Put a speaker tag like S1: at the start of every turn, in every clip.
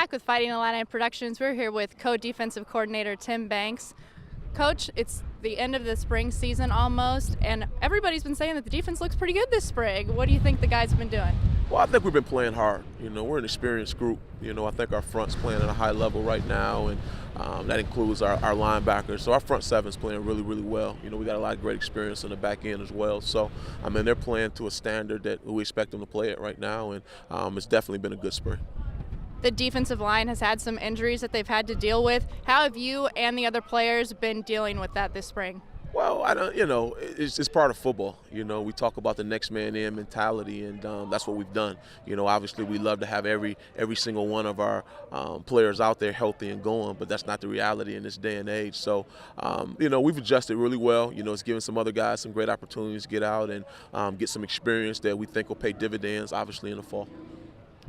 S1: back with Fighting Illini Productions. We're here with co-defensive coordinator Tim Banks. Coach, it's the end of the spring season almost, and everybody's been saying that the defense looks pretty good this spring. What do you think the guys have been doing?
S2: Well, I think we've been playing hard. We're an experienced group. I think our front's playing at a high level right now, and that includes our linebackers. So our front seven's playing really, really well. We got a lot of great experience on the back end as well. So, they're playing to a standard that we expect them to play at right now, and it's definitely been a good spring.
S1: The defensive line has had some injuries that they've had to deal with. How have you and the other players been dealing with that this spring?
S2: Well, it's part of football. We talk about the next man in mentality, and that's what we've done. Obviously we love to have every single one of our players out there healthy and going, but that's not the reality in this day and age. So, we've adjusted really well. It's given some other guys some great opportunities to get out and get some experience that we think will pay dividends, obviously, in the fall.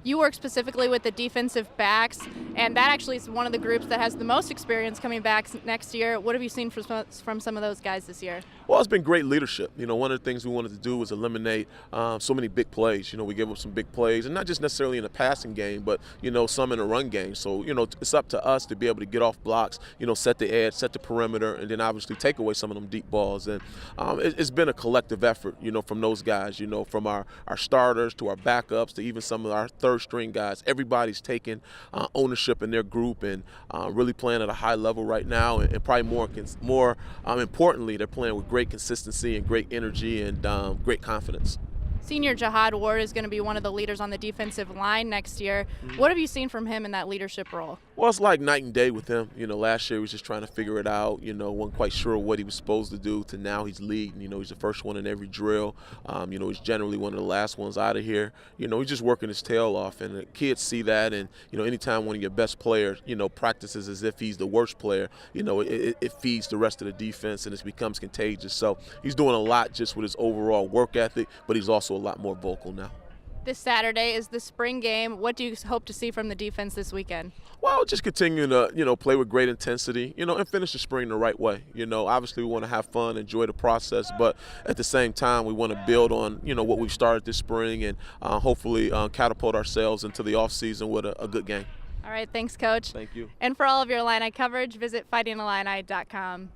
S1: You work specifically with the defensive backs, and that actually is one of the groups that has the most experience coming back next year. What have you seen from some of those guys this year?
S2: Well, it's been great leadership. One of the things we wanted to do was eliminate so many big plays. We give up some big plays, and not just necessarily in the passing game, but, some in the run game. So, it's up to us to be able to get off blocks, set the edge, set the perimeter, and then obviously take away some of them deep balls. And it's been a collective effort, from those guys, from our starters to our backups to even some of our third-string guys. Everybody's taking ownership in their group and really playing at a high level right now, and probably more importantly, they're playing with great consistency and great energy and great confidence.
S1: Senior Jihad Ward is going to be one of the leaders on the defensive line next year. What have you seen from him in that leadership role?
S2: Well, it's like night and day with him. Last year he was just trying to figure it out. Wasn't quite sure what he was supposed to do, to now he's leading. He's the first one in every drill. He's generally one of the last ones out of here. He's just working his tail off, and the kids see that. And, anytime one of your best players, practices as if he's the worst player, it feeds the rest of the defense, and it becomes contagious. So he's doing a lot just with his overall work ethic, but he's also a lot more vocal now.
S1: This Saturday is the spring game. What do you hope to see from the defense this weekend?
S2: Well, just continue to, play with great intensity, and finish the spring the right way. Obviously we want to have fun, enjoy the process, but at the same time we want to build on, what we've started this spring and hopefully catapult ourselves into the offseason with a good game.
S1: All right, thanks, Coach.
S2: Thank you.
S1: And for all of your Illini coverage, visit fightingillini.com.